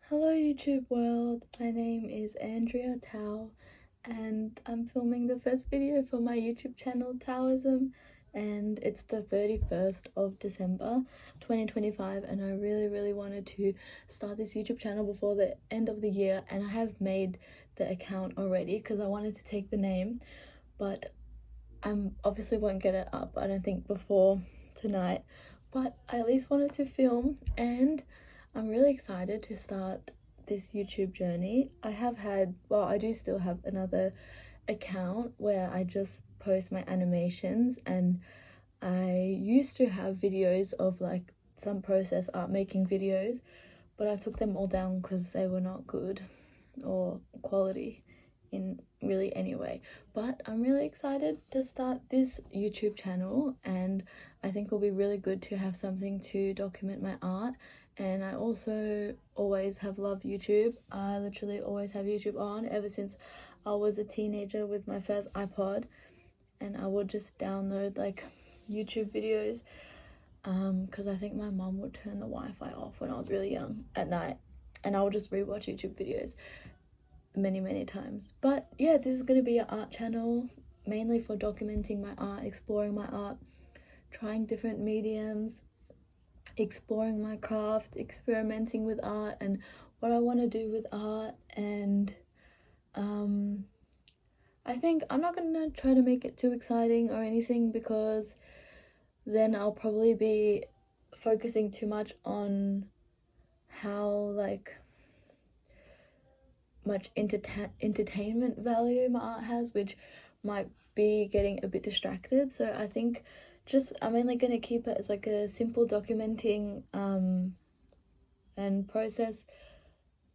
Hello YouTube world, my name is Andrea Tao and I'm filming the first video for my YouTube channel Thaoism, and it's the 31st of December 2025 and I really wanted to start this YouTube channel before the end of the year, and I have made the account already because I wanted to take the name, but I'm obviously won't get it up I don't think before tonight, but I at least wanted to film and I'm really excited to start this YouTube journey. I do still have another account where I just post my animations, and I used to have videos of like some process art making videos, but I took them all down because they were not good or quality in really any way. But I'm really excited to start this YouTube channel, and I think it'll be really good to have something to document my art. And I also always have loved YouTube. I literally always have YouTube on ever since I was a teenager with my first iPod, and I would just download like YouTube videos because I think my mum would turn the Wi-Fi off when I was really young at night, and I would just rewatch YouTube videos many times. But yeah, this is going to be an art channel mainly for documenting my art, exploring my art, trying different mediums, exploring my craft, experimenting with art and what I want to do with art. And I think I'm not gonna try to make it too exciting or anything, because then I'll probably be focusing too much on how like much entertainment value my art has, which might be getting a bit distracted. So I think I'm only gonna keep it as like a simple documenting and process,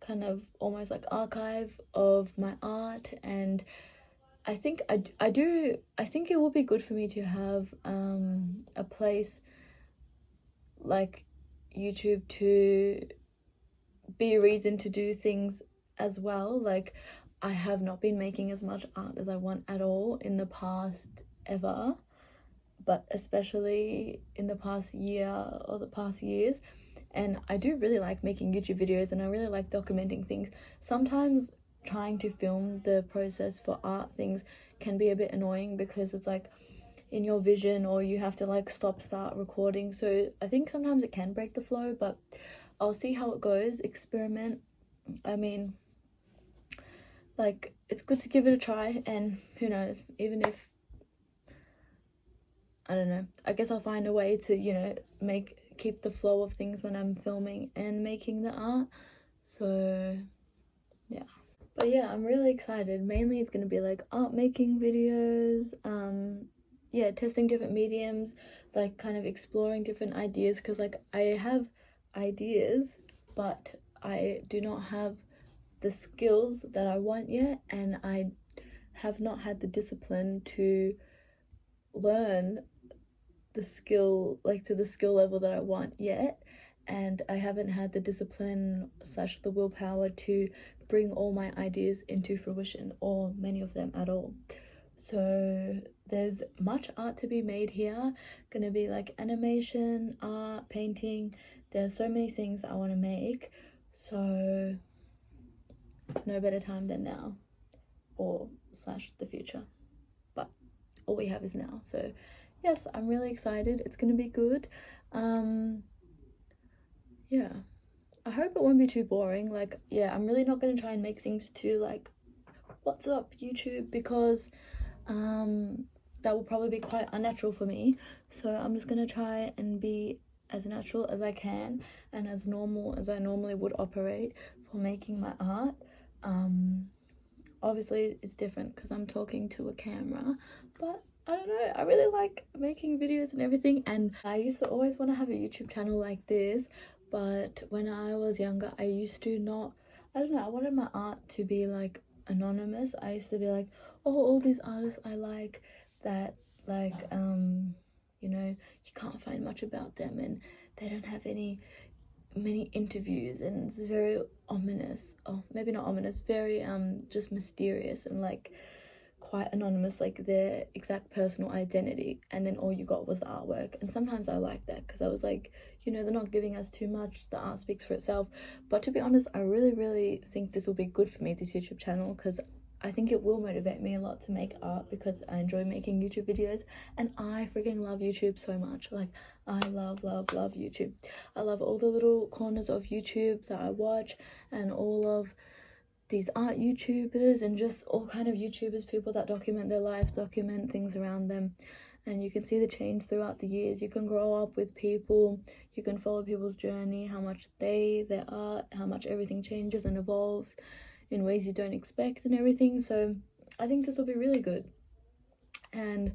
kind of almost like archive of my art. And I think I think it will be good for me to have a place like YouTube to be a reason to do things as well. Like, I have not been making as much art as I want at all in the past ever, but especially in the past year or the past years. And I do really like making YouTube videos and I really like documenting things. Sometimes trying to film the process for art things can be a bit annoying because it's like in your vision, or you have to like start recording. So I think sometimes it can break the flow, but I'll see how it goes, experiment. I mean, like, it's good to give it a try, and who knows, even if, I don't know, I guess I'll find a way to, keep the flow of things when I'm filming and making the art. So yeah. But yeah, I'm really excited. Mainly it's gonna be like art making videos, yeah, testing different mediums, like kind of exploring different ideas, because like I have ideas, but I do not have the skills that I want yet, and I have not had the discipline to learn the skill, like to the skill level that I want yet. And I haven't had the discipline slash the willpower to bring all my ideas into fruition, or many of them at all. So there's much art to be made here. Gonna be like animation, art, painting. There's so many things I want to make, so no better time than now, or slash the future, but all we have is now. So yes, I'm really excited. It's gonna be good. Yeah, I hope it won't be too boring. Like, yeah, I'm really not gonna try and make things too like, what's up YouTube, because that will probably be quite unnatural for me. So I'm just gonna try and be as natural as I can and as normal as I normally would operate for making my art. Obviously it's different because I'm talking to a camera, but I don't know, I really like making videos and everything. And I used to always want to have a YouTube channel like this, but when I was younger I used to not, I don't know, I wanted my art to be like anonymous. I used to be like, oh, all these artists I like that, like, you can't find much about them and they don't have many interviews, and it's very ominous, oh maybe not ominous, very just mysterious and like quite anonymous, like their exact personal identity, and then all you got was the artwork. And sometimes I like that because I was like, you know, they're not giving us too much, the art speaks for itself. But to be honest, I really think this will be good for me, this YouTube channel, because I think it will motivate me a lot to make art, because I enjoy making YouTube videos and I freaking love YouTube so much. Like, I love YouTube. I love all the little corners of YouTube that I watch, and all of these art YouTubers, and just all kind of YouTubers, people that document their life, document things around them. And you can see the change throughout the years. You can grow up with people, you can follow people's journey, how much their art, how much everything changes and evolves in ways you don't expect and everything. So I think this will be really good, and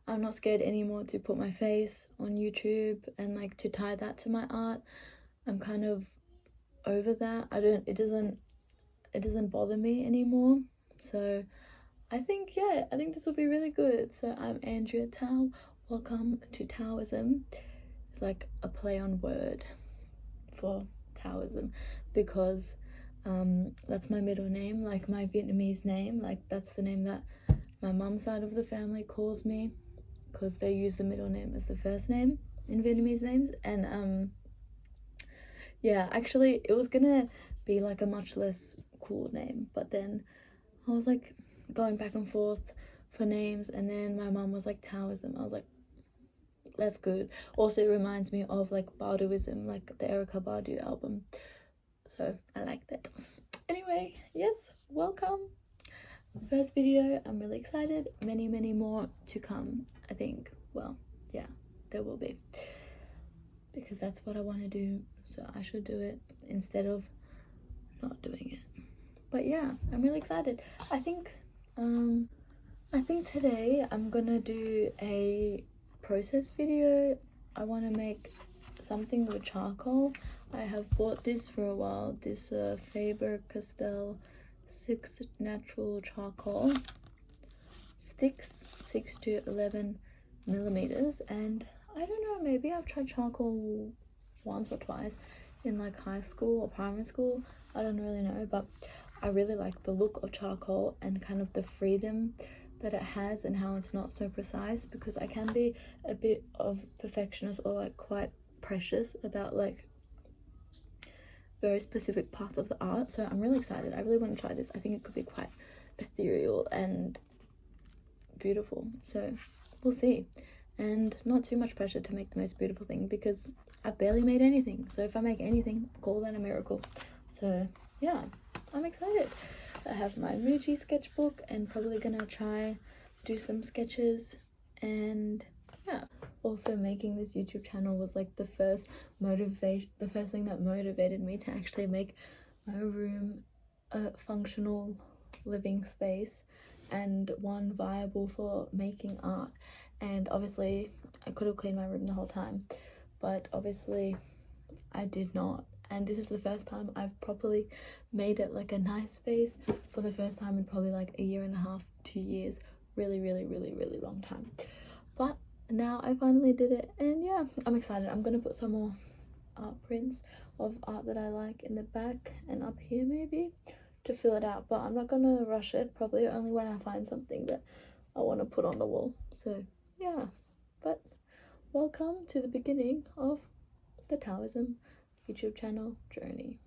I'm not scared anymore to put my face on YouTube and like to tie that to my art. I'm kind of over that. It doesn't bother me anymore. So I think, yeah, I think this will be really good. So I'm Andrea Tao. Welcome to Thaoism. It's like a play on word for Taoism, because that's my middle name, like my Vietnamese name. Like, that's the name that my mum's side of the family calls me, because they use the middle name as the first name in Vietnamese names. And yeah, actually it was gonna be like a much less cool name, but then I was like going back and forth for names, and then my mum was like Taoism. I was like, that's good. Also, it reminds me of like Bauduism, like the Erica Badu album, so I like that. Anyway, yes, welcome. First video, I'm really excited. Many more to come, I think. Well, yeah, there will be, because that's what I want to do, so I should do it instead of not doing it. But yeah, I'm really excited. I think today I'm gonna do a process video. I want to make something with charcoal. I have bought this for a while, this Faber-Castell 6 natural charcoal sticks, 6 to 11 millimeters. And I don't know, maybe I've tried charcoal once or twice in like high school or primary school, I don't really know, but I really like the look of charcoal and kind of the freedom that it has, and how it's not so precise, because I can be a bit of perfectionist, or like quite precious about like very specific parts of the art. So I'm really excited. I really want to try this. I think it could be quite ethereal and beautiful, so we'll see. And not too much pressure to make the most beautiful thing, because I've barely made anything, so if I make anything, call that a miracle. So yeah, I'm excited. I have my Muji sketchbook, and probably gonna try do some sketches. And yeah, also making this YouTube channel was like the first thing that motivated me to actually make my room a functional living space, and one viable for making art. And obviously I could have cleaned my room the whole time, but obviously I did not. And this is the first time I've properly made it like a nice space, for the first time in probably like a year and a half, 2 years. Really long time. But now I finally did it, and yeah, I'm excited. I'm gonna put some more art prints of art that I like in the back and up here, maybe, to fill it out. But I'm not gonna rush it, probably only when I find something that I want to put on the wall. So yeah, but welcome to the beginning of the Taoism YouTube channel journey.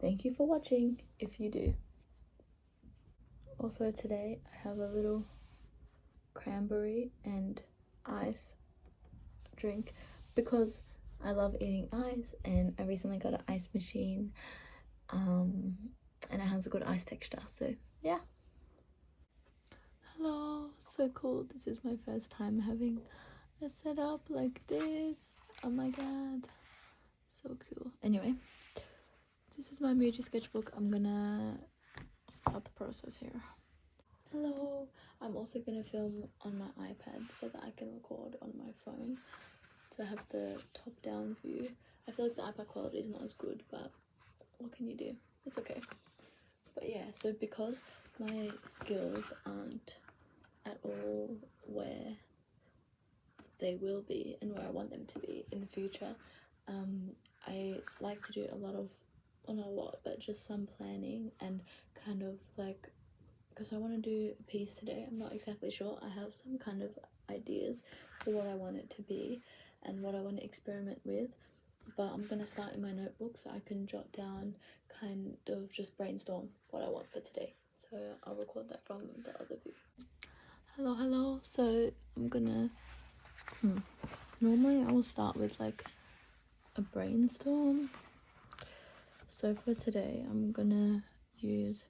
Thank you for watching, if you do. Also today I have a little cranberry and ice drink, because I love eating ice, and I recently got an ice machine, and it has a good ice texture. So yeah. Hello, so cool. This is my first time having a setup like this. Oh my god, so cool. Anyway, this is my Muji sketchbook. I'm gonna start the process here. Hello, I'm also gonna film on my iPad so that I can record on my phone, to have the top down view. I feel like the iPad quality is not as good, but what can you do? It's okay. But yeah, so because my skills aren't at all where they will be and where I want them to be in the future, I like to do a lot of, well, not a lot, but just some planning, and kind of like because I want to do a piece today. I'm not exactly sure. I have some kind of ideas for what I want it to be and what I want to experiment with, but I'm gonna start in my notebook so I can jot down, kind of just brainstorm what I want for today. So I'll record that from the other view. Hello. So I'm gonna normally I will start with like a brainstorm. So for today I'm gonna use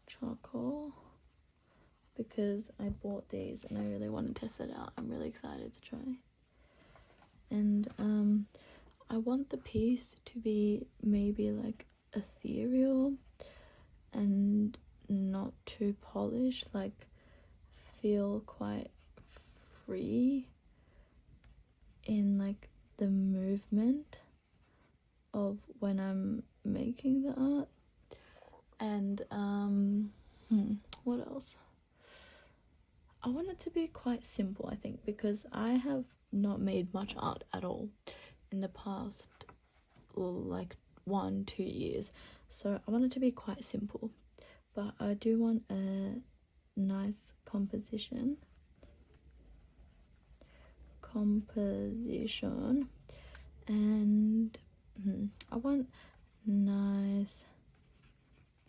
charcoal because I bought these and I really want to test it out. I'm really excited to try. And I want the piece to be maybe like ethereal and not too polished, like feel quite free in like the movement of when I'm making the art. And what else? I want it to be quite simple, I think, because I have not made much art at all in the past like 1-2 years, so I want it to be quite simple, but I do want a nice composition and I want nice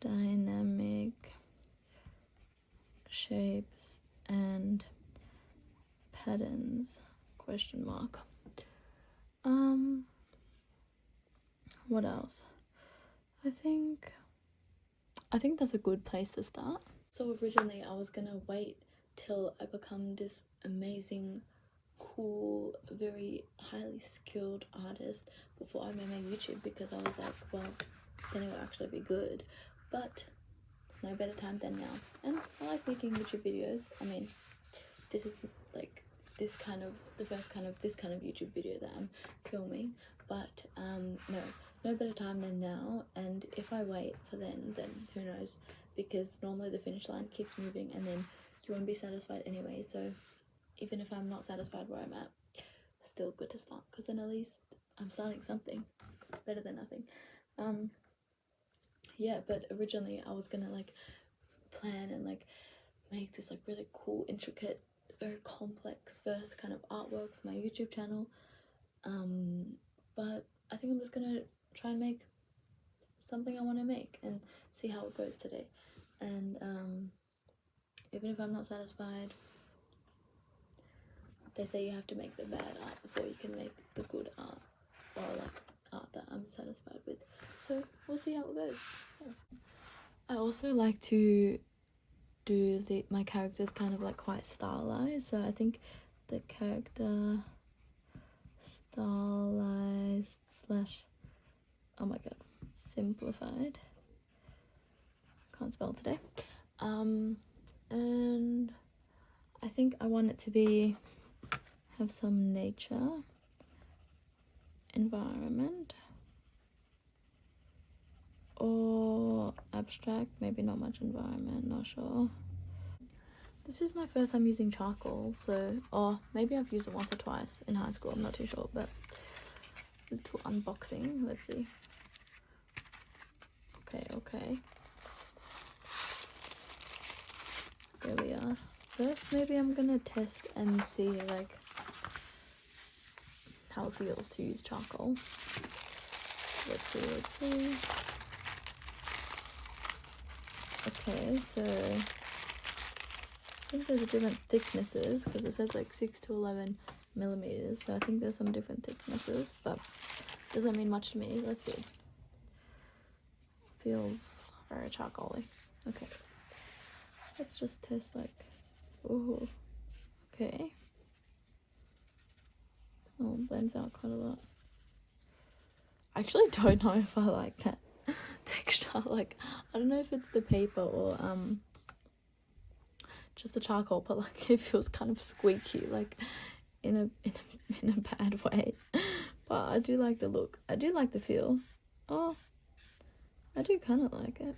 dynamic shapes and patterns, ? What else? I think that's a good place to start. So originally I was gonna wait till I become this amazing, cool, very highly skilled artist before I made my YouTube, because I was like, well, then it will actually be good. But no better time than now. And I like making YouTube videos. I mean, this is like this kind of YouTube video that I'm filming, but no better time than now. And if I wait for then who knows, because normally the finish line keeps moving and then you won't be satisfied anyway. So even if I'm not satisfied where I'm at, still good to start, because then at least I'm starting something. Better than nothing. Yeah, but originally I was gonna like plan and like make this like really cool, intricate, very complex first kind of artwork for my YouTube channel, but I think I'm just gonna try and make something I want to make and see how it goes today. And even if I'm not satisfied, they say you have to make the bad art before you can make the good art, or like art that I'm satisfied with. So we'll see how it goes. Yeah. I also like to do my characters kind of like quite stylized, so I think the character stylized / oh my god, simplified, can't spell today, and I think I want it to have some nature environment or abstract, maybe not much environment, not sure. This is my first time using charcoal, so, or maybe I've used it once or twice in high school, I'm not too sure, but little unboxing, let's see. Okay. There we are. First, maybe I'm gonna test and see like how it feels to use charcoal. Let's see. Okay, so I think there's different thicknesses, because it says like 6 to 11 millimeters, so I think there's some different thicknesses, but doesn't mean much to me. Let's see. Feels very charcoaly. Okay, let's just test like, ooh, okay. Oh, blends out quite a lot. I actually don't know if I like that texture. Like, I don't know if it's the paper or just the charcoal, but like it feels kind of squeaky, like in a bad way. But I do like the look. I do like the feel. Oh, I do kind of like it.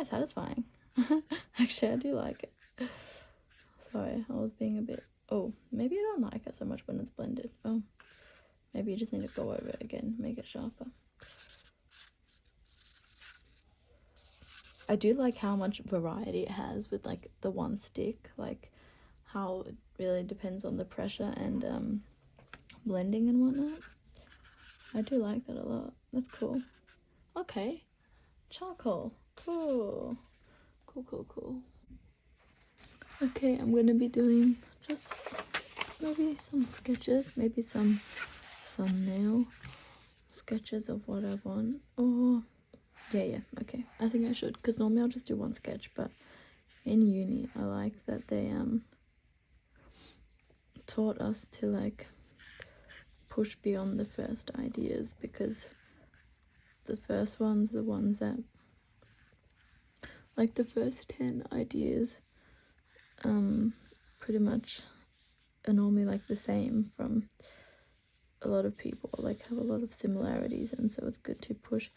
quite satisfying. Actually, I do like it. Sorry, I was being a bit... Oh, maybe I don't like it so much when it's blended. Oh, maybe you just need to go over it again, make it sharper. I do like how much variety it has with like the one stick, like how it really depends on the pressure and blending and whatnot. I do like that a lot. That's cool. Okay, charcoal. Cool. Cool. Okay, I'm gonna be doing just maybe some sketches, maybe some thumbnail sketches of what I want. Or yeah, okay. I think I should, because normally I'll just do one sketch, but in uni I like that they taught us to like push beyond the first ideas, because the first ones, the ones that like the first 10 ideas pretty much are normally like the same from a lot of people, like have a lot of similarities, and so it's good to push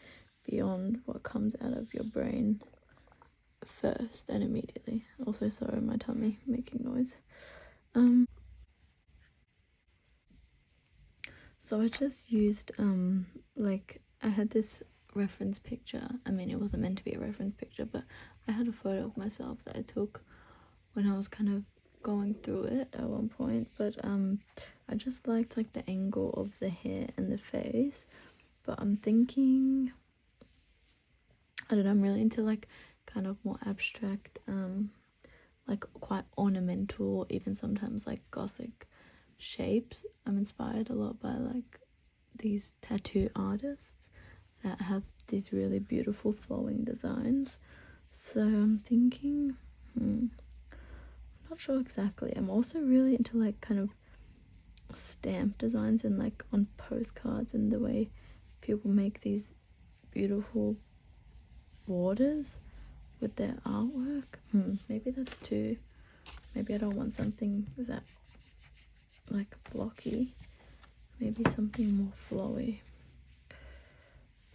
beyond what comes out of your brain first and immediately. Also, sorry, my tummy making noise. So I just used like I had this reference picture. I mean, it wasn't meant to be a reference picture, but I had a photo of myself that I took when I was kind of going through it at one point. But I just liked like the angle of the hair and the face. But I'm thinking, I don't know, I'm really into like kind of more abstract, like quite ornamental, even sometimes like Gothic shapes. I'm inspired a lot by like these tattoo artists that have these really beautiful flowing designs. So I'm thinking, I'm not sure exactly. I'm also really into like kind of stamp designs and like on postcards and the way people make these beautiful borders with their artwork. Maybe that's too, maybe I don't want something that like blocky, maybe something more flowy,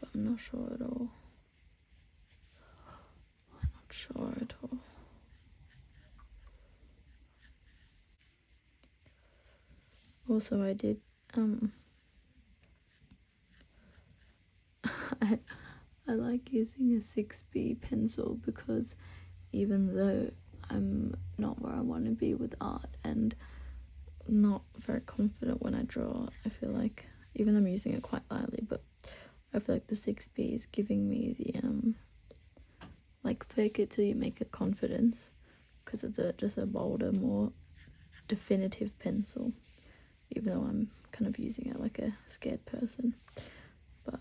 but I'm not sure at all. Also, I did I like using a 6B pencil, because even though I'm not where I want to be with art and not very confident when I draw, I feel like, even I'm using it quite lightly, but I feel like the 6B is giving me the like fake it till you make it confidence, because it's just a bolder, more definitive pencil, even though I'm kind of using it like a scared person. But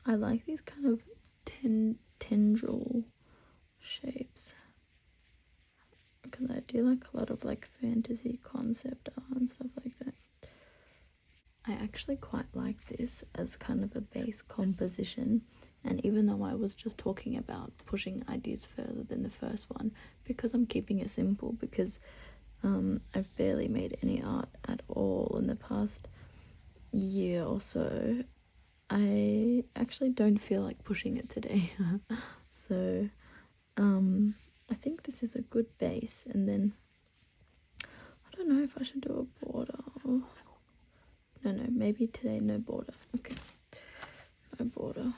I like these kind of tendril shapes, because I do like a lot of like fantasy concept art and stuff like that. I actually quite like this as kind of a base composition, and even though I was just talking about pushing ideas further than the first one, because I'm keeping it simple, because I've barely made any art at all in the past year or so, I actually don't feel like pushing it today. So I think this is a good base, and then I don't know if I should do a border. No, maybe today no border. Okay, no border.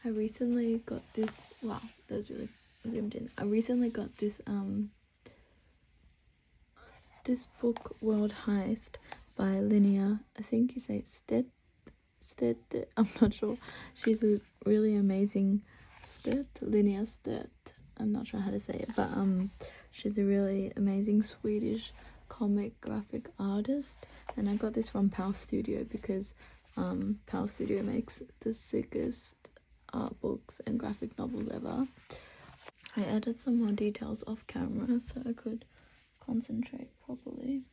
I recently got this, wow, that was really zoomed in. I recently got this this book, World Heist, by Linnea, I think you say Stedt, I'm not sure. She's a really amazing Linnea Stedt, I'm not sure how to say it, but she's a really amazing Swedish comic graphic artist, and I got this from Pal Studio, because Pal Studio makes the sickest art books and graphic novels ever. I added some more details off camera so I could concentrate properly,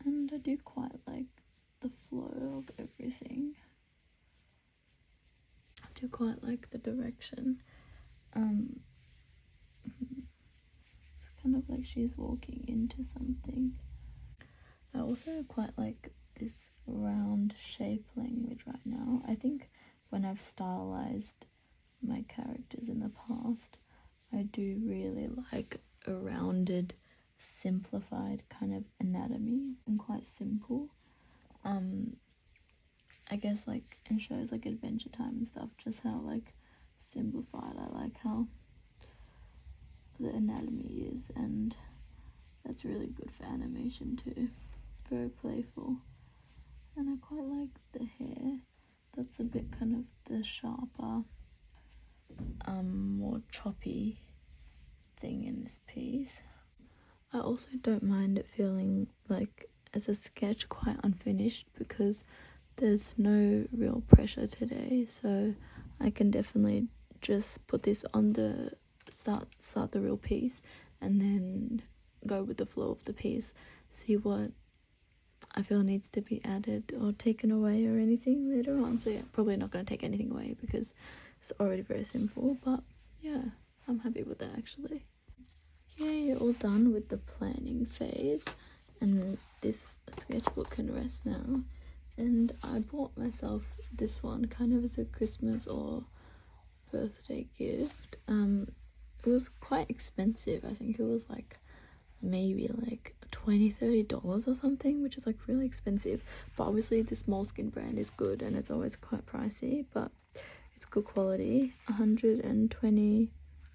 and I do quite like the flow of everything. do quite like the direction. It's kind of like she's walking into something. I also quite like this round shape language right now. I think when I've stylized my characters in the past, I do really like a rounded, simplified kind of anatomy and quite simple. I guess like in shows like Adventure Time and stuff, just how like simplified I like how the anatomy is, and that's really good for animation too. Very playful. And I quite like the hair. That's a bit kind of the sharper, more choppy thing in this piece. I also don't mind it feeling like as a sketch quite unfinished because there's no real pressure today, so I can definitely just put this on the start the real piece and then go with the flow of the piece, see what I feel needs to be added or taken away or anything later on. So yeah, probably not going to take anything away because it's already very simple, but yeah, I'm happy with that actually. Yay, all done with the planning phase, and this sketchbook can rest now. And I bought myself this one kind of as a Christmas or birthday gift. It was quite expensive. I think it was like maybe like $20-30 or something, which is like really expensive. But obviously this Moleskine brand is good and it's always quite pricey, but it's good quality. 120.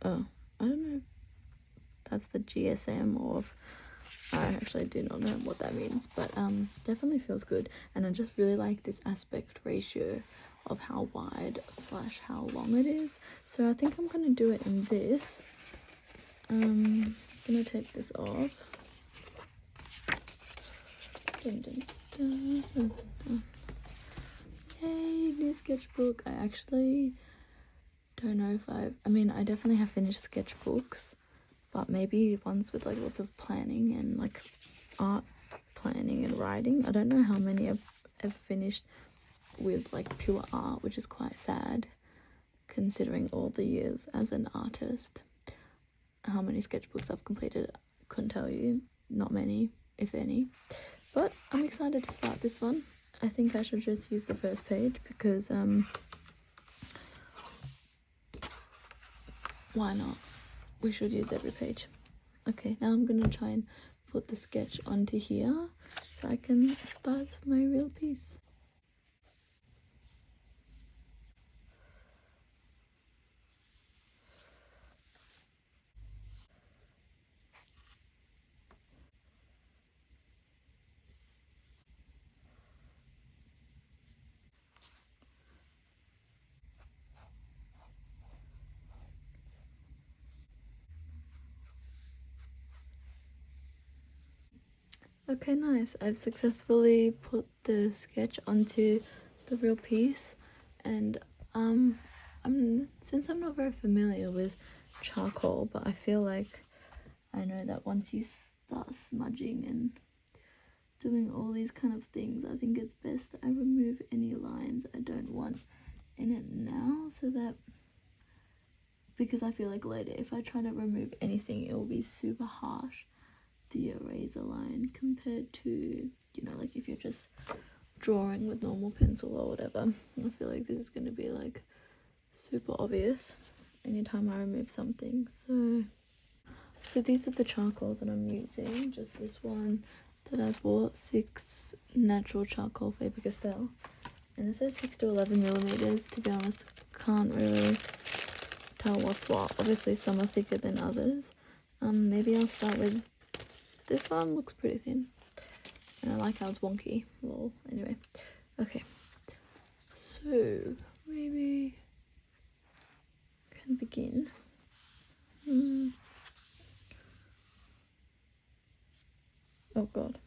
Oh, I don't know if that's the GSM or if I actually do not know what that means, but definitely feels good. And I just really like this aspect ratio of how wide / how long it is. So I think I'm gonna do it in this. I'm gonna take this off. Dun, dun, dun, dun, dun, dun. Yay, new sketchbook. I actually don't know if I mean I definitely have finished sketchbooks, but maybe ones with like lots of planning and like art planning and writing. I don't know how many I've ever finished with like pure art, which is quite sad considering all the years as an artist. How many sketchbooks I've completed, couldn't tell you. Not many, if any. But I'm excited to start this one. I think I should just use the first page because why not? We should use every page. Okay, now I'm gonna try and put the sketch onto here so I can start my real piece. Okay, nice. I've successfully put the sketch onto the real piece, and since I'm not very familiar with charcoal, but I feel like I know that once you start smudging and doing all these kind of things, I think it's best I remove any lines I don't want in it now, so that because I feel like later if I try to remove anything it will be super harsh, the eraser line, compared to, you know, like if you're just drawing with normal pencil or whatever. I feel like this is going to be like super obvious anytime I remove something. So these are the charcoal that I'm using, just this one that I bought, 6 natural charcoal Faber-Castell, and it says 6 to 11 millimeters. To be honest, can't really tell what's what. Obviously some are thicker than others. Maybe I'll start with this one. Looks pretty thin and I like how it's wonky. Lol. Anyway, okay, so maybe I can begin. Oh god.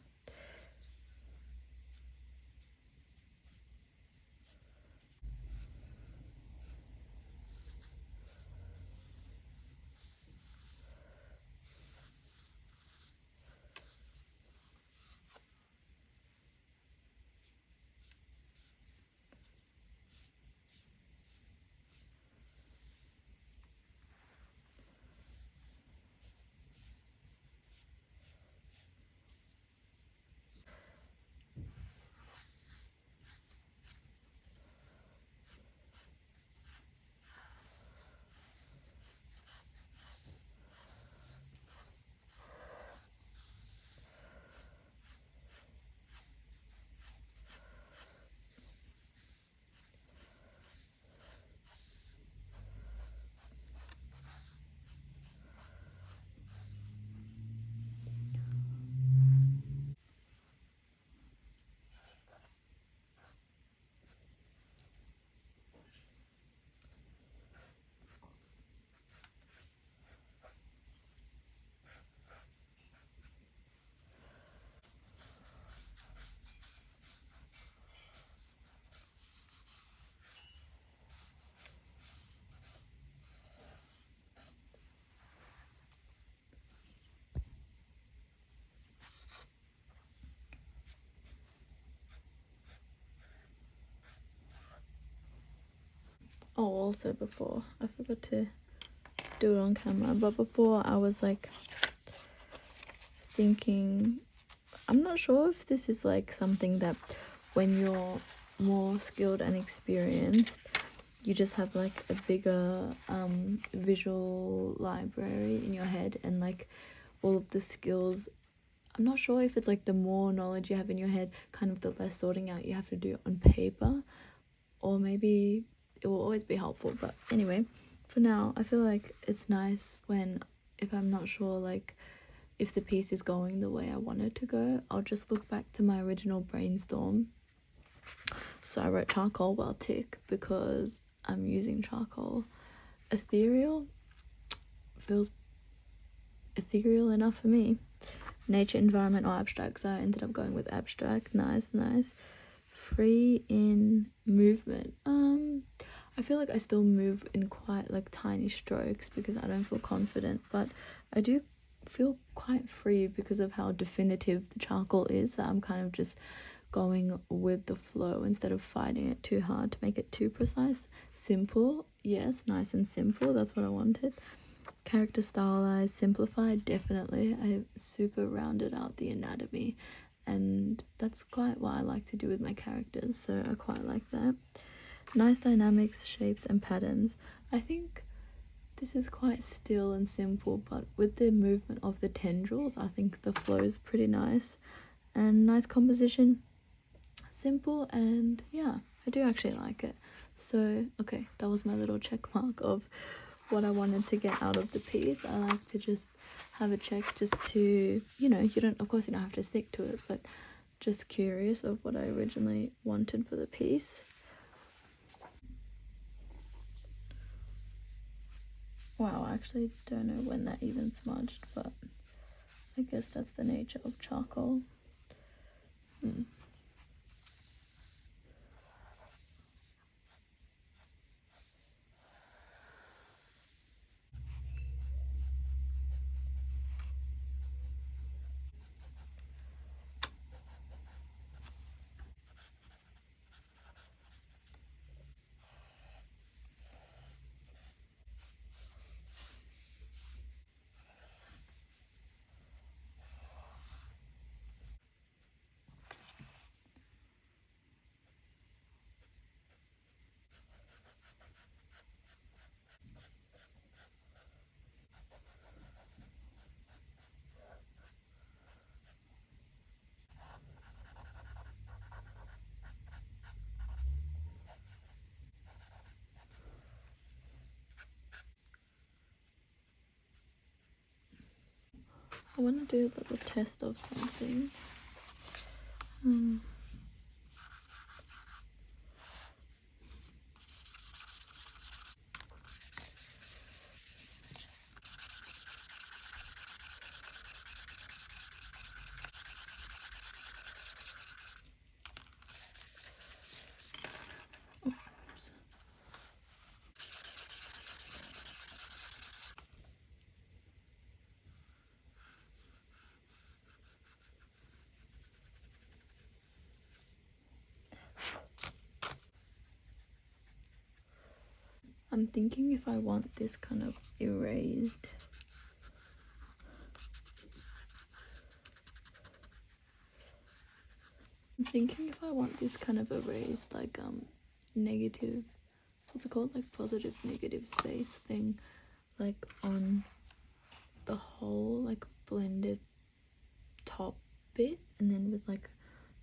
also before, I forgot to do it on camera, but before I was like thinking, I'm not sure if this is like something that when you're more skilled and experienced, you just have like a bigger visual library in your head, and like all of the skills, I'm not sure if it's like the more knowledge you have in your head, kind of the less sorting out you have to do on paper, or maybe it will always be helpful. But anyway, for now I feel like it's nice when, if I'm not sure like if the piece is going the way I want it to go, I'll just look back to my original brainstorm. So I wrote charcoal while tick because I'm using charcoal. Ethereal feels ethereal enough for me. Nature, environment, or abstract, so I ended up going with abstract. Nice. Free in movement. I feel like I still move in quite like tiny strokes because I don't feel confident, but I do feel quite free because of how definitive the charcoal is, that I'm kind of just going with the flow instead of fighting it too hard to make it too precise. Simple, yes, nice and simple, that's what I wanted. Character stylized, simplified, definitely. I super rounded out the anatomy, and that's quite what I like to do with my characters, so I quite like that. Nice dynamics, shapes, and patterns. I think this is quite still and simple, but with the movement of the tendrils, I think the flow is pretty nice. And nice composition, simple, and yeah, I do actually like it. So okay, that was my little check mark of what I wanted to get out of the piece. I like to just have a check just to, you know, you don't, of course you don't have to stick to it, but just curious of what I originally wanted for the piece. Wow, I actually don't know when that even smudged, but I guess that's the nature of charcoal. I want to do a little test of something. I'm thinking if I want this kind of erased. I'm thinking if I want this kind of erased, like negative, what's it called, like positive negative space thing, like on the whole like blended top bit, and then with like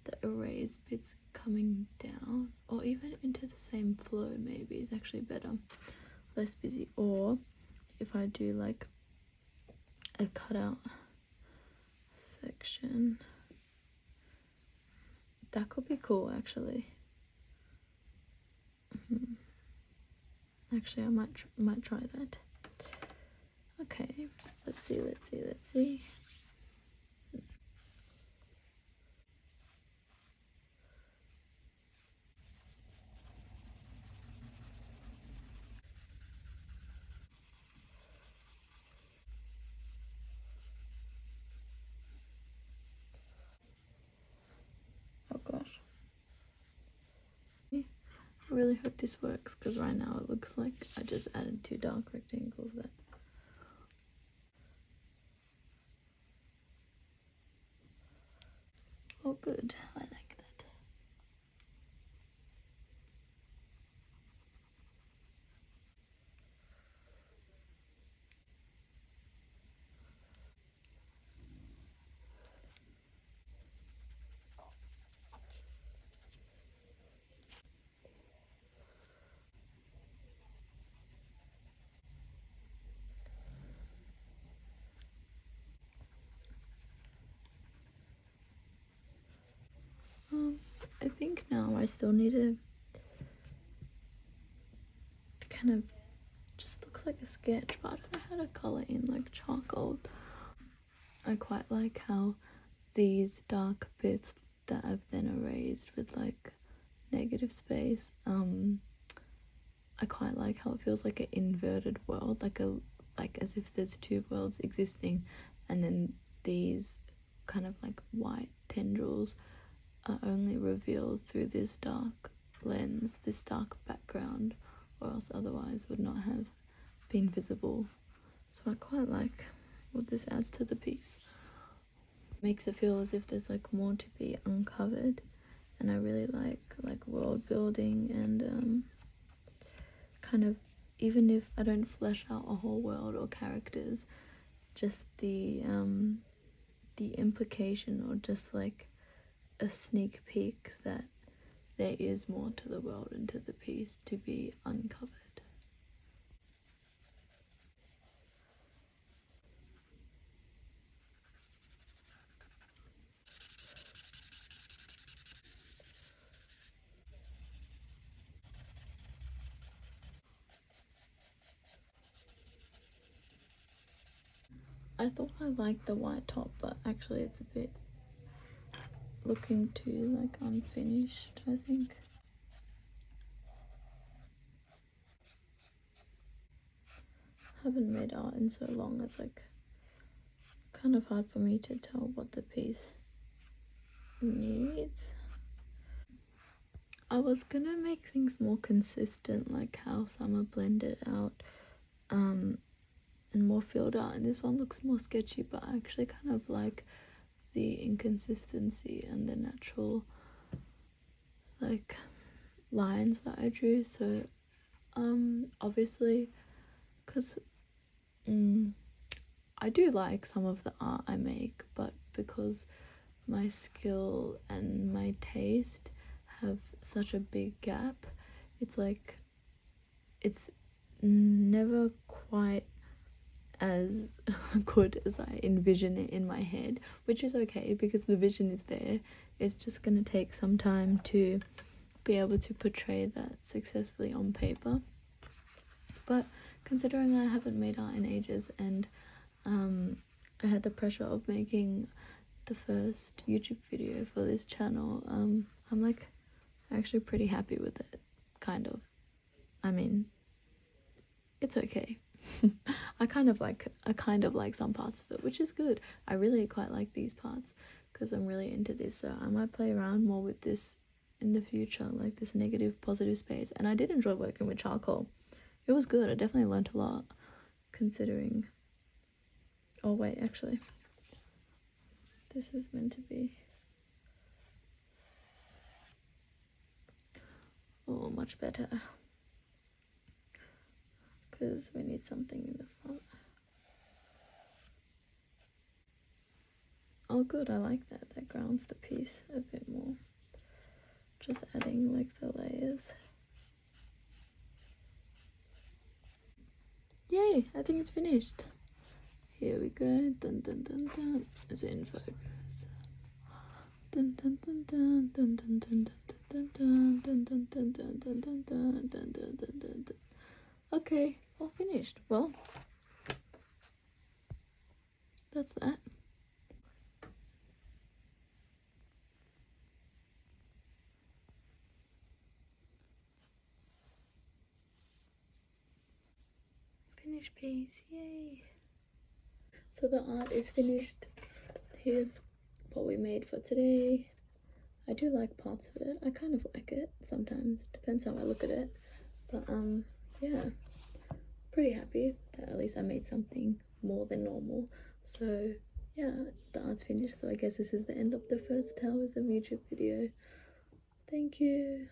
the erased bits coming down, or even into the same flow maybe is actually better, less busy. Or if I do like a cutout section, that could be cool actually. Actually, I might try that. Okay, let's see. Oh gosh. I really hope this works, because right now it looks like I just added 2 dark rectangles there. Oh good, I like that. I think now I still need to kind of, just looks like a sketch, but I don't know how to color in like charcoal. I quite like how these dark bits that I've then erased with like negative space, I quite like how it feels like an inverted world, like as if there's 2 worlds existing, and then these kind of like white tendrils are only revealed through this dark lens, this dark background, or else otherwise would not have been visible. So I quite like what this adds to the piece. Makes it feel as if there's like more to be uncovered, and I really like world building and kind of, even if I don't flesh out a whole world or characters, just the implication, or just like a sneak peek that there is more to the world and to the piece to be uncovered. I thought I liked the white top, but actually it's a bit looking too like unfinished, I think. Haven't made art in so long, it's like kind of hard for me to tell what the piece needs. I was gonna make things more consistent, like how some are blended out and more filled out, and this one looks more sketchy, but I actually kind of like the inconsistency and the natural like lines that I drew. So obviously, because I do like some of the art I make, but because my skill and my taste have such a big gap, it's like it's never quite as good as I envision it in my head, which is okay because the vision is there. It's just gonna take some time to be able to portray that successfully on paper. But considering I haven't made art in ages, and I had the pressure of making the first YouTube video for this channel, I'm like actually pretty happy with it, kind of. I mean, it's okay. I kind of like some parts of it, which is good. I really quite like these parts because I'm really into this, so I might play around more with this in the future, like this negative positive space. And I did enjoy working with charcoal. It was good. I definitely learned a lot, considering, oh wait, actually this is meant to be, oh, much better, because we need something in the front. Oh good, I like that. That grounds the piece a bit more. Just adding like the layers. Yay, I think it's finished. Here we go. Dun dun dun dun. It's in focus. Dun dun dun dun dun dun dun dun dun dun dun dun dun dun dun dun dun dun dun dun. Okay, all finished. Well, that's that. Finished piece, yay! So the art is finished. Here's what we made for today. I do like parts of it. I kind of like it sometimes. Depends how I look at it. But yeah, pretty happy that at least I made something more than normal. So yeah, the art's finished. So I guess this is the end of the first Taoism YouTube video. Thank you.